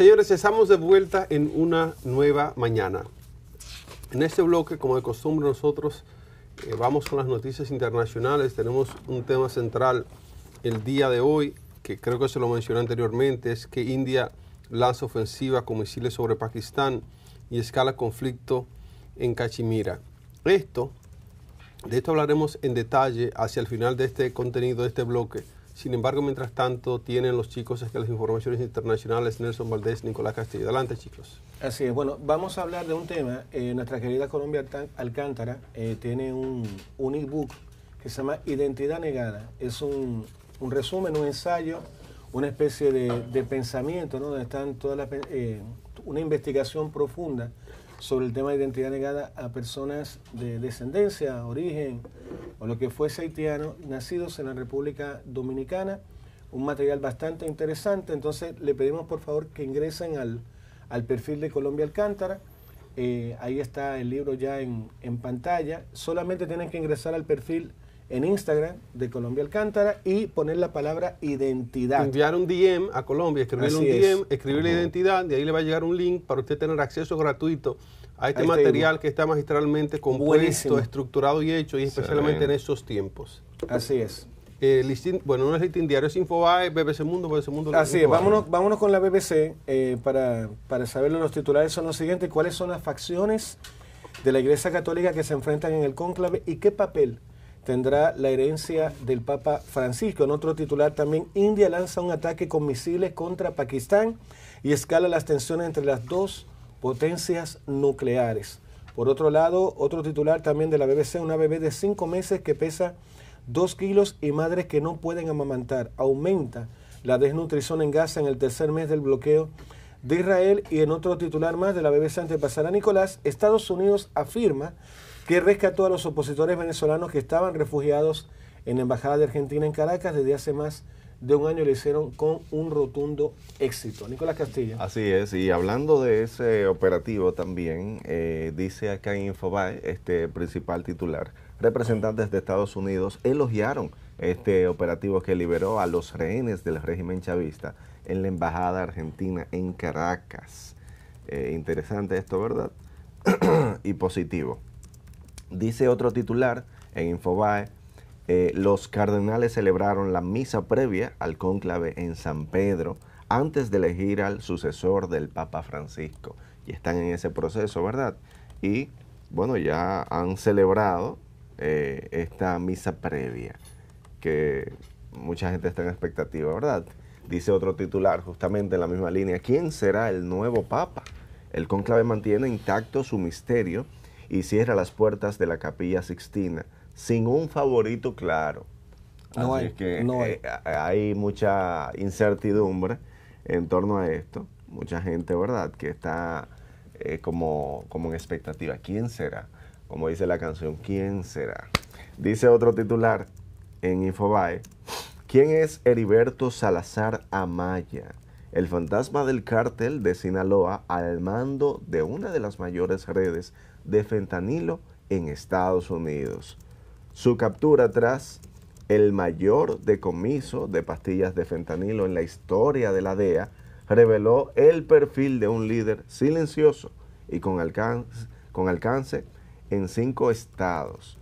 Señores, estamos de vuelta en una nueva mañana. En este bloque, como de costumbre, nosotros vamos con las noticias internacionales. Tenemos un tema central el día de hoy, que creo que se lo mencioné anteriormente, es que India lanza ofensiva con misiles sobre Pakistán y escala conflicto en Cachemira. De esto hablaremos en detalle hacia el final de este contenido, de este bloque. Sin embargo, mientras tanto, tienen los chicos las informaciones internacionales, Nelson Valdés, Nicolás Castillo. Adelante, chicos. Así es. Bueno, vamos a hablar de un tema. Nuestra querida Colombia Alcántara tiene un ebook que se llama Identidad Negada. Es un resumen, un ensayo, una especie de pensamiento, ¿no? Donde están todas una investigación profunda sobre el tema de identidad negada a personas de descendencia, origen o lo que fuese haitiano, nacidos en la República Dominicana. Un material bastante interesante. Entonces le pedimos por favor que ingresen al perfil de Colombia Alcántara. Ahí está el libro ya en pantalla. Solamente tienen que ingresar al perfil en Instagram de Colombia Alcántara y poner la palabra identidad. Enviar un DM a Colombia, escribirle un DM, escribirle identidad, de ahí le va a llegar un link para usted tener acceso gratuito a este material que está magistralmente compuesto, estructurado y hecho, y especialmente en estos tiempos. Así es. Bueno, no es Listín Diario, es Infobae, BBC Mundo. Así es, vámonos con la BBC para saber los titulares son los siguientes. ¿Cuáles son las facciones de la Iglesia Católica que se enfrentan en el cónclave y qué papel tendrá la herencia del Papa Francisco? En otro titular también, India lanza un ataque con misiles contra Pakistán y escala las tensiones entre las dos potencias nucleares. Por otro lado, otro titular también de la BBC, una bebé de 5 meses que pesa 2 kilos y madres que no pueden amamantar. Aumenta la desnutrición en Gaza en el tercer mes del bloqueo de Israel. Y en otro titular más de la BBC antepasada, Nicolás, Estados Unidos afirma que rescató a los opositores venezolanos que estaban refugiados en la Embajada de Argentina en Caracas desde hace más de un año. Lo hicieron con un rotundo éxito. Nicolás Castillo. Así es, y hablando de ese operativo también, dice acá en Infobae, este principal titular, representantes de Estados Unidos elogiaron este operativo que liberó a los rehenes del régimen chavista en la Embajada Argentina en Caracas. Interesante esto, ¿verdad? Y positivo. Dice otro titular en Infobae, los cardenales celebraron la misa previa al cónclave en San Pedro antes de elegir al sucesor del Papa Francisco. Y están en ese proceso, ¿verdad? Y bueno, ya han celebrado esta misa previa, que mucha gente está en expectativa, ¿verdad? Dice otro titular, justamente en la misma línea, ¿quién será el nuevo Papa? El cónclave mantiene intacto su misterio y cierra las puertas de la Capilla Sixtina sin un favorito claro. Así que hay mucha incertidumbre en torno a esto. Mucha gente, ¿verdad?, que está como en expectativa. ¿Quién será? Como dice la canción, ¿quién será? Dice otro titular en Infobae, ¿quién es Heriberto Salazar Amaya? El fantasma del cártel de Sinaloa al mando de una de las mayores redes de fentanilo en Estados Unidos. Su captura tras el mayor decomiso de pastillas de fentanilo en la historia de la DEA reveló el perfil de un líder silencioso y con alcance en 5 estados.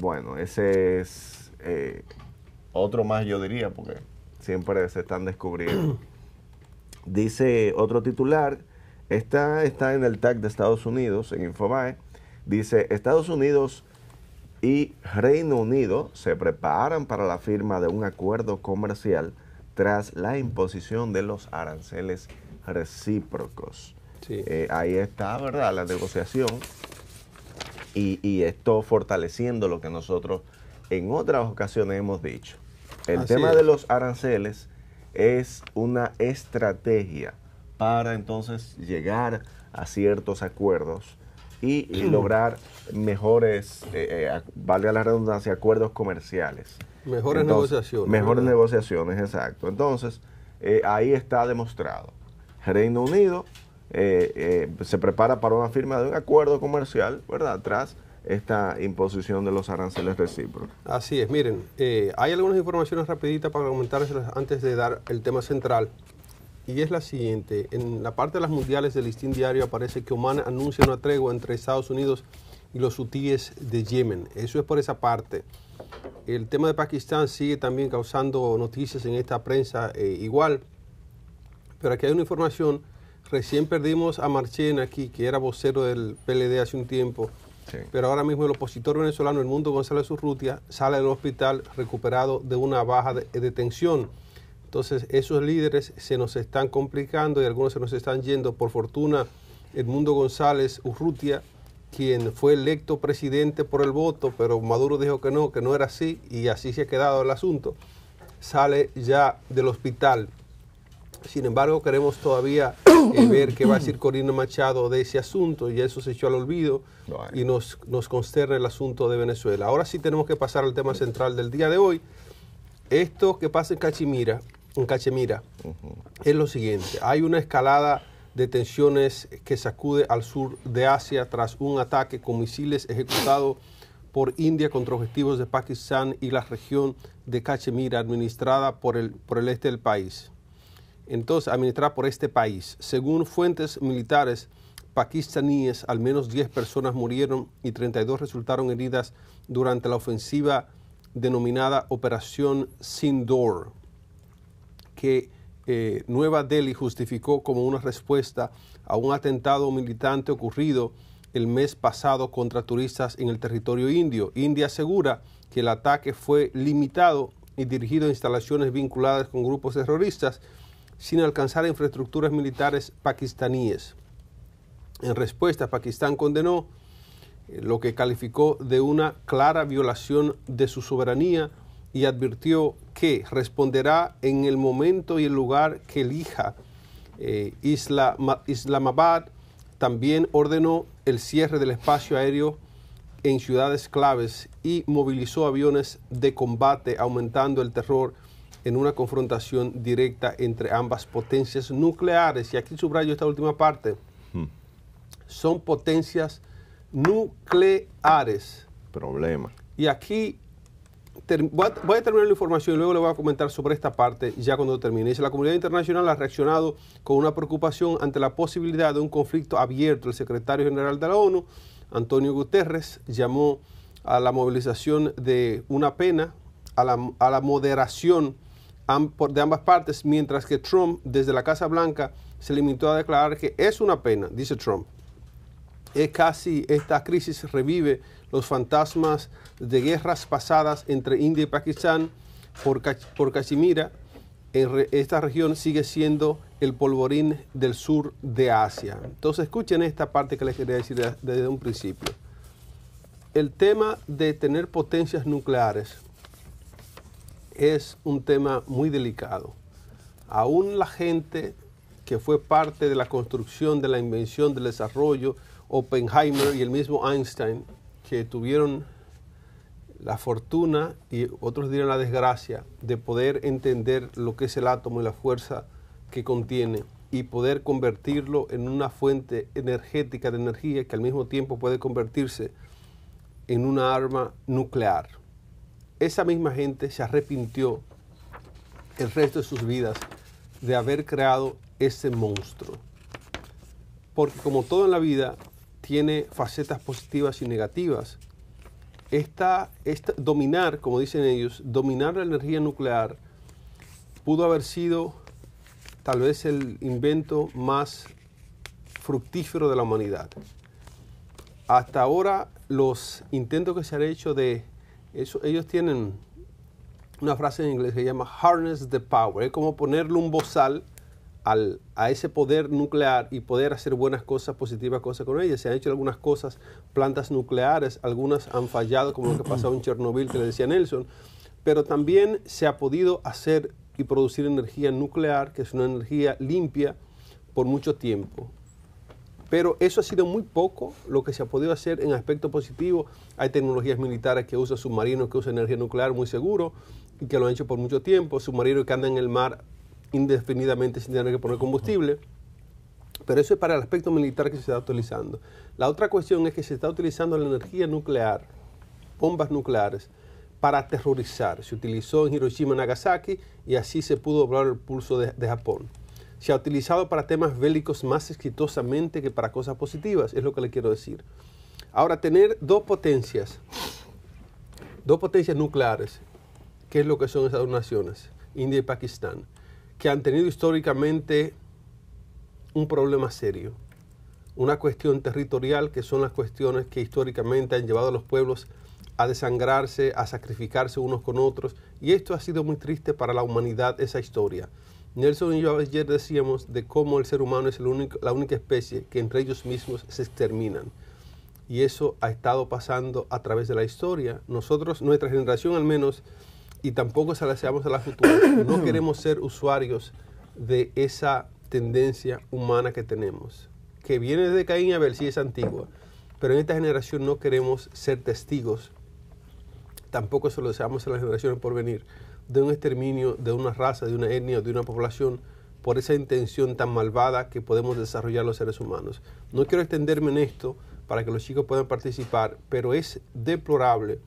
Bueno, ese es otro más, yo diría, porque siempre se están descubriendo. Dice otro titular, está en el tag de Estados Unidos, en Infobae, dice, Estados Unidos y Reino Unido se preparan para la firma de un acuerdo comercial tras la imposición de los aranceles recíprocos. Sí. Ahí está, ¿verdad?, la negociación y esto fortaleciendo lo que nosotros en otras ocasiones hemos dicho. El tema de los aranceles es una estrategia para entonces llegar a ciertos acuerdos y lograr mejores, valga la redundancia, acuerdos comerciales. Mejores negociaciones. Mejores negociaciones, exacto. Entonces, ahí está demostrado. Reino Unido se prepara para una firma de un acuerdo comercial, ¿verdad?, tras esta imposición de los aranceles recíprocos. Así es, miren, hay algunas informaciones rapiditas para comentarles antes de dar el tema central. y es la siguiente. En la parte de las mundiales del Listín Diario aparece que Oman anuncia una tregua entre Estados Unidos y los hutíes de Yemen. Eso es por esa parte. El tema de Pakistán sigue también causando noticias en esta prensa igual, pero aquí hay una información. Recién perdimos a Marchena aquí, que era vocero del PLD hace un tiempo, sí. Pero ahora mismo el opositor venezolano Edmundo González Urrutia sale del hospital recuperado de una baja de tensión. Entonces esos líderes se nos están complicando y algunos se nos están yendo. Por fortuna, Edmundo González Urrutia, quien fue electo presidente por el voto, pero Maduro dijo que no era así, y así se ha quedado el asunto, sale ya del hospital. Sin embargo, queremos todavía ver qué va a decir Corina Machado de ese asunto, y eso se echó al olvido y nos consterna el asunto de Venezuela. Ahora sí tenemos que pasar al tema central del día de hoy. Esto que pasa en Cachemira, es lo siguiente. Hay una escalada de tensiones que sacude al sur de Asia tras un ataque con misiles ejecutado por India contra objetivos de Pakistán y la región de Cachemira, administrada por el este del país. Entonces, administrada por este país. Según fuentes militares pakistaníes, al menos 10 personas murieron y 32 resultaron heridas durante la ofensiva denominada Operación Sindoor, que Nueva Delhi justificó como una respuesta a un atentado militante ocurrido el mes pasado contra turistas en el territorio indio. India asegura que el ataque fue limitado y dirigido a instalaciones vinculadas con grupos terroristas, sin alcanzar infraestructuras militares pakistaníes. En respuesta, Pakistán condenó lo que calificó de una clara violación de su soberanía y advirtió que responderá en el momento y el lugar que elija. Islamabad también ordenó el cierre del espacio aéreo en ciudades claves y movilizó aviones de combate, aumentando el terror en una confrontación directa entre ambas potencias nucleares. Y aquí subrayo esta última parte. Son potencias nucleares. Problema. Y aquí voy a terminar la información y luego le voy a comentar sobre esta parte ya cuando termine. Dice: la comunidad internacional ha reaccionado con una preocupación ante la posibilidad de un conflicto abierto. El secretario general de la ONU, Antonio Guterres, llamó a la movilización de una pena, a la moderación de ambas partes, mientras que Trump, desde la Casa Blanca, se limitó a declarar que es una pena, dice Trump. Esta crisis revive los fantasmas de guerras pasadas entre India y Pakistán por Cachemira. Esta región sigue siendo el polvorín del sur de Asia. Entonces escuchen esta parte que les quería decir desde un principio. El tema de tener potencias nucleares es un tema muy delicado. Aún la gente que fue parte de la construcción, de la invención, del desarrollo, Oppenheimer y el mismo Einstein, que tuvieron la fortuna y otros dirán la desgracia de poder entender lo que es el átomo y la fuerza que contiene y poder convertirlo en una fuente energética de energía que al mismo tiempo puede convertirse en una arma nuclear. Esa misma gente se arrepintió el resto de sus vidas de haber creado ese monstruo. Porque como todo en la vida tiene facetas positivas y negativas. Dominar, como dicen ellos, dominar la energía nuclear pudo haber sido tal vez el invento más fructífero de la humanidad. Hasta ahora los intentos que se han hecho de eso, ellos tienen una frase en inglés que se llama harness the power, es como ponerle un bozal a ese poder nuclear y poder hacer buenas cosas, positivas cosas con ellas. Se han hecho algunas cosas, plantas nucleares, algunas han fallado, como lo que pasó en Chernobyl, que le decía Nelson, pero también se ha podido hacer y producir energía nuclear, que es una energía limpia, por mucho tiempo. Pero eso ha sido muy poco lo que se ha podido hacer en aspecto positivo. Hay tecnologías militares que usan submarinos, que usan energía nuclear muy seguro, y que lo han hecho por mucho tiempo, submarinos que andan en el mar indefinidamente sin tener que poner combustible, pero eso es para el aspecto militar que se está utilizando. La otra cuestión es que se está utilizando la energía nuclear, bombas nucleares, para aterrorizar. Se utilizó en Hiroshima y Nagasaki y así se pudo doblar el pulso de Japón. se ha utilizado para temas bélicos más exitosamente que para cosas positivas, es lo que le quiero decir. Ahora, tener dos potencias nucleares, ¿qué es lo que son esas dos naciones? India y Pakistán, que han tenido históricamente un problema serio, una cuestión territorial, que son las cuestiones que históricamente han llevado a los pueblos a desangrarse, a sacrificarse unos con otros, y esto ha sido muy triste para la humanidad, esa historia. Nelson y yo ayer decíamos de cómo el ser humano es la única especie que entre ellos mismos se exterminan. Y eso ha estado pasando a través de la historia. Nosotros, nuestra generación al menos, y tampoco se la deseamos a la futura, no queremos ser usuarios de esa tendencia humana que tenemos, que viene de Caín y Abel, sí es antigua, pero en esta generación no queremos ser testigos, tampoco se lo deseamos a las generaciones por venir, de un exterminio de una raza, de una etnia, de una población, por esa intención tan malvada que podemos desarrollar los seres humanos. No quiero extenderme en esto para que los chicos puedan participar, pero es deplorable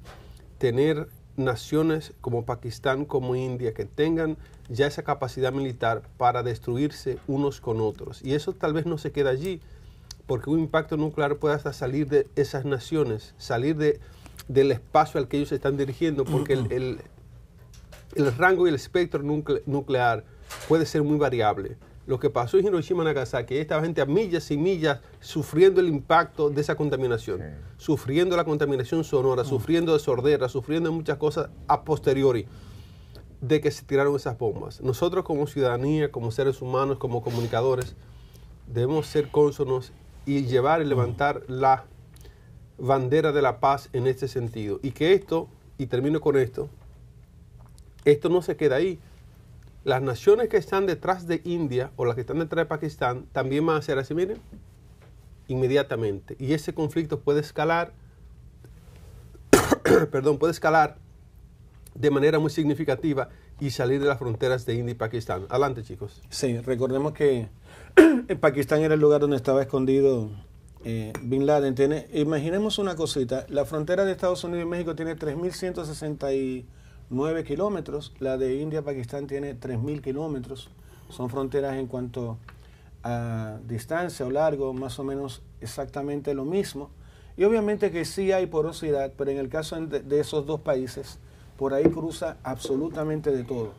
tener naciones como Pakistán, como India, que tengan ya esa capacidad militar para destruirse unos con otros. Y eso tal vez no se queda allí, porque un impacto nuclear puede hasta salir de esas naciones, salir del espacio al que ellos se están dirigiendo, porque el rango y el espectro nuclear puede ser muy variable. Lo que pasó en Hiroshima y Nagasaki, estaba gente a millas y millas sufriendo el impacto de esa contaminación, sufriendo la contaminación sonora, sufriendo de sordera, sufriendo muchas cosas a posteriori de que se tiraron esas bombas. Nosotros como ciudadanía, como seres humanos, como comunicadores, debemos ser cónsonos y llevar y levantar la bandera de la paz en este sentido. Y que esto, y termino con esto no se queda ahí. Las naciones que están detrás de India o las que están detrás de Pakistán también van a ser así, miren, inmediatamente. Y ese conflicto puede escalar, puede escalar de manera muy significativa y salir de las fronteras de India y Pakistán. Adelante, chicos. Sí, recordemos que Pakistán era el lugar donde estaba escondido Bin Laden. Imaginemos una cosita, la frontera de Estados Unidos y México tiene 3.169 kilómetros, la de India-Pakistán tiene 3.000 kilómetros, son fronteras en cuanto a distancia o largo, más o menos exactamente lo mismo, y obviamente que sí hay porosidad, pero en el caso de esos dos países, por ahí cruza absolutamente de todo.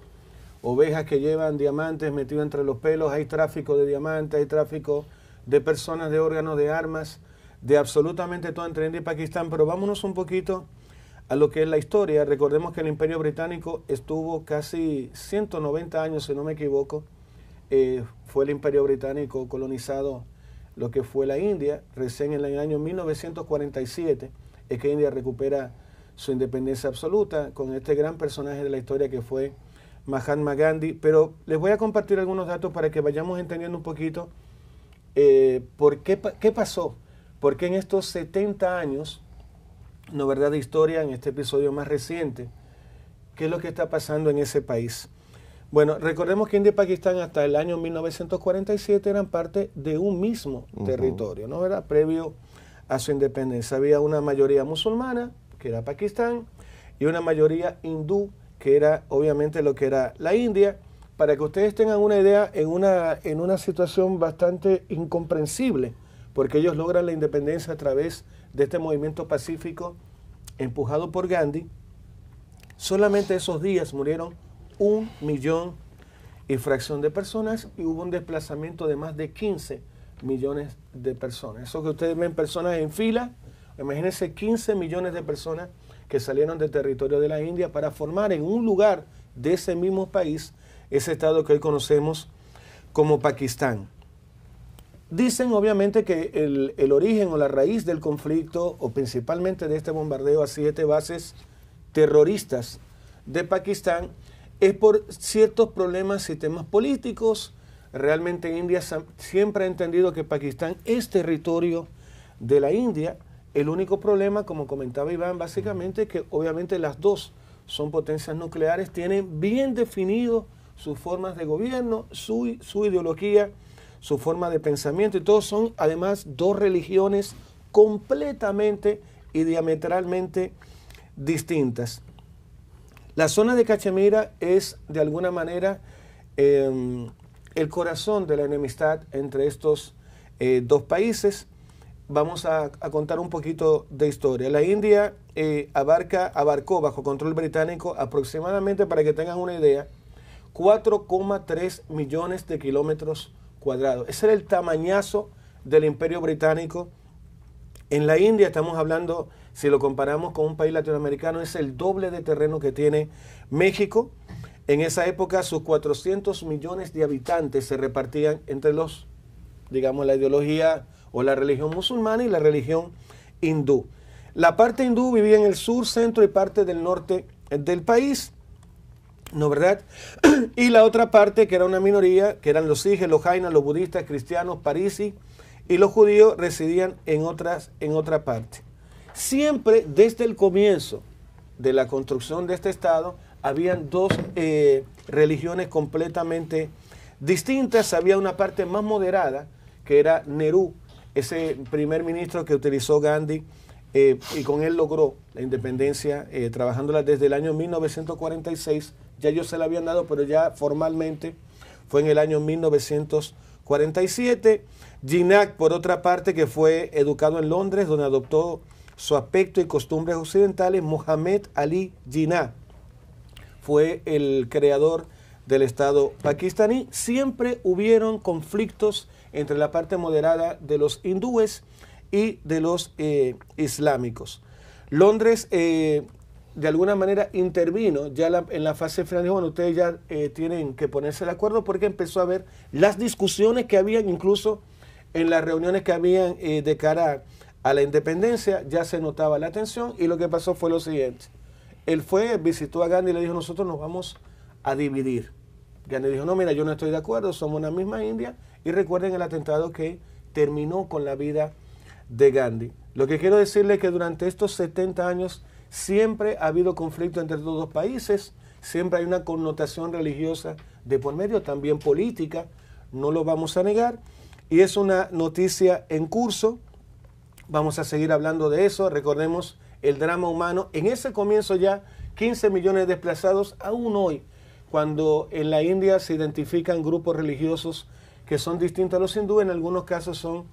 Ovejas que llevan diamantes metidos entre los pelos, hay tráfico de diamantes, hay tráfico de personas, de órganos, de armas, de absolutamente todo entre India y Pakistán, pero vámonos un poquito a lo que es la historia. Recordemos que el Imperio Británico estuvo casi 190 años, si no me equivoco, fue el Imperio Británico colonizado lo que fue la India. Recién en el año 1947 es que India recupera su independencia absoluta con este gran personaje de la historia que fue Mahatma Gandhi. Pero les voy a compartir algunos datos para que vayamos entendiendo un poquito qué pasó, por qué en estos 70 años, no verdad de historia, en este episodio más reciente, qué es lo que está pasando en ese país. Bueno, recordemos que India y Pakistán hasta el año 1947 eran parte de un mismo territorio, ¿no? Era previo a su independencia. Había una mayoría musulmana, que era Pakistán, y una mayoría hindú, que era obviamente lo que era la India. Para que ustedes tengan una idea, en una situación bastante incomprensible, porque ellos logran la independencia a través de este movimiento pacífico empujado por Gandhi. Solamente esos días murieron 1 millón y fracción de personas y hubo un desplazamiento de más de 15 millones de personas. Eso que ustedes ven personas en fila, imagínense 15 millones de personas que salieron del territorio de la India para formar en un lugar de ese mismo país ese estado que hoy conocemos como Pakistán. Dicen obviamente que el origen o la raíz del conflicto, o principalmente de este bombardeo a 7 bases terroristas de Pakistán, es por ciertos problemas y temas políticos. Realmente India siempre ha entendido que Pakistán es territorio de la India. El único problema, como comentaba Iván, básicamente que obviamente las dos son potencias nucleares, tienen bien definido sus formas de gobierno, su ideología, su forma de pensamiento, y todos son además dos religiones completamente y diametralmente distintas. La zona de Cachemira es de alguna manera el corazón de la enemistad entre estos dos países. Vamos a contar un poquito de historia. La India abarcó bajo control británico aproximadamente, para que tengan una idea, 4,3 millones de kilómetros cuadrados. Ese era el tamañazo del Imperio Británico. En la India estamos hablando, si lo comparamos con un país latinoamericano, es el doble de terreno que tiene México. En esa época sus 400 millones de habitantes se repartían entre los, digamos, la ideología o la religión musulmana y la religión hindú. La parte hindú vivía en el sur, centro y parte del norte del país, ¿no verdad? Y la otra parte, que era una minoría, que eran los sijes, los jainas, los budistas, cristianos, parisi, y los judíos residían en otra parte. Siempre desde el comienzo de la construcción de este Estado, habían dos religiones completamente distintas. Había una parte más moderada, que era Nehru, ese primer ministro que utilizó Gandhi, y con él logró la independencia, trabajándola desde el año 1946. Ya ellos se la habían dado, pero ya formalmente fue en el año 1947. Jinnah, por otra parte, que fue educado en Londres, donde adoptó su aspecto y costumbres occidentales. Mohammed Ali Jinnah fue el creador del Estado pakistaní. Siempre hubieron conflictos entre la parte moderada de los hindúes y de los islámicos. Londres de alguna manera intervino ya en la fase final. Dijo, bueno, ustedes ya tienen que ponerse de acuerdo, porque empezó a ver las discusiones que habían, incluso en las reuniones que habían de cara a la independencia. Ya se notaba la tensión, y lo que pasó fue lo siguiente. Él visitó a Gandhi y le dijo, nosotros nos vamos a dividir. Gandhi dijo, no, mira, yo no estoy de acuerdo, somos una misma India. Y recuerden el atentado que terminó con la vida de Gandhi. Lo que quiero decirles es que durante estos 70 años siempre ha habido conflicto entre estos dos países, siempre hay una connotación religiosa de por medio, también política, no lo vamos a negar, y es una noticia en curso. Vamos a seguir hablando de eso. Recordemos el drama humano. En ese comienzo ya 15 millones de desplazados, aún hoy, cuando en la India se identifican grupos religiosos que son distintos a los hindúes, en algunos casos son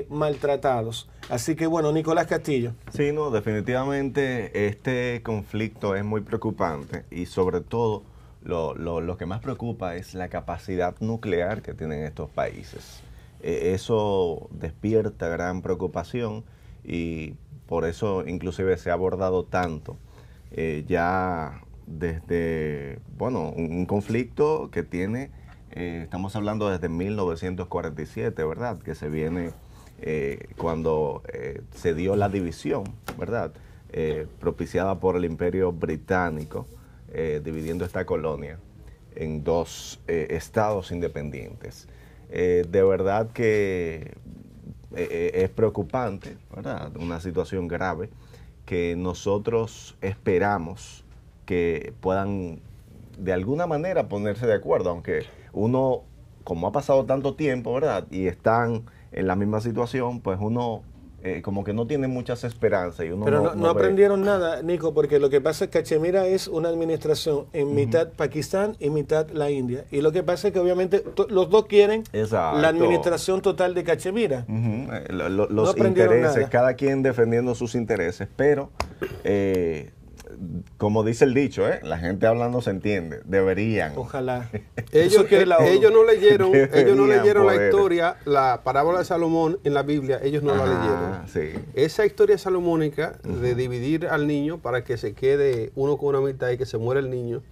maltratados. Así que bueno, Nicolás Castillo. Sí, no, definitivamente este conflicto es muy preocupante, y sobre todo lo que más preocupa es la capacidad nuclear que tienen estos países. Eso despierta gran preocupación, y por eso inclusive se ha abordado tanto ya desde, bueno, un conflicto que tiene, estamos hablando desde 1947, ¿verdad? Que se viene cuando se dio la división, ¿verdad? Propiciada por el Imperio Británico, dividiendo esta colonia en dos estados independientes. De verdad que es preocupante, ¿verdad? Una situación grave que nosotros esperamos que puedan de alguna manera ponerse de acuerdo, aunque uno, como ha pasado tanto tiempo, ¿verdad? Y están en la misma situación, pues uno como que no tiene muchas esperanzas. Y uno Pero no aprendieron nada, Nico, porque lo que pasa es que Cachemira es una administración en mitad Pakistán y mitad la India. Y lo que pasa es que obviamente los dos quieren la administración total de Cachemira. Los no aprendieron intereses, nada. cada quien defendiendo sus intereses, pero como dice el dicho, la gente hablando se entiende, deberían. Ojalá. Ellos no leyeron la poder. historia, la parábola de Salomón en la Biblia, ellos no la leyeron. Sí. Esa historia salomónica de dividir al niño para que se quede uno con una mitad y que se muera el niño,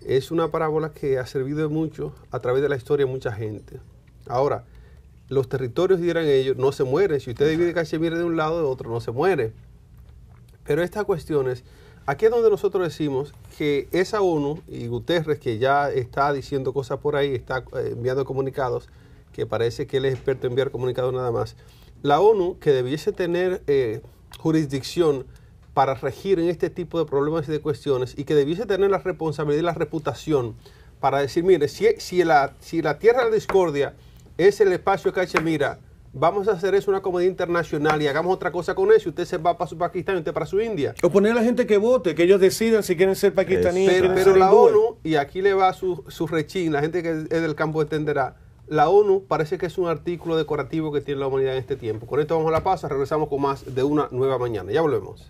es una parábola que ha servido de mucho a través de la historia de mucha gente. Ahora, los territorios, dirán ellos, no se mueren. Si usted divide Cachemira de un lado, de otro no se muere. Pero estas cuestiones, aquí es donde nosotros decimos que esa ONU y Guterres, que ya está diciendo cosas por ahí, está enviando comunicados, que parece que él es experto en enviar comunicados nada más. La ONU, que debiese tener jurisdicción para regir en este tipo de problemas y de cuestiones, y que debiese tener la responsabilidad y la reputación para decir, mire, si la tierra de la discordia es el espacio de Cachemira, vamos a hacer eso una comunidad internacional y hagamos otra cosa con eso. Usted se va para su Pakistán y usted para su India. O poner a la gente que vote, que ellos decidan si quieren ser pakistaníes. Pero la ONU, y aquí le va su rechín, la gente que es del campo entenderá, la ONU parece que es un artículo decorativo que tiene la humanidad en este tiempo. Con esto vamos a la pausa, regresamos con más de Una Nueva Mañana. Ya volvemos.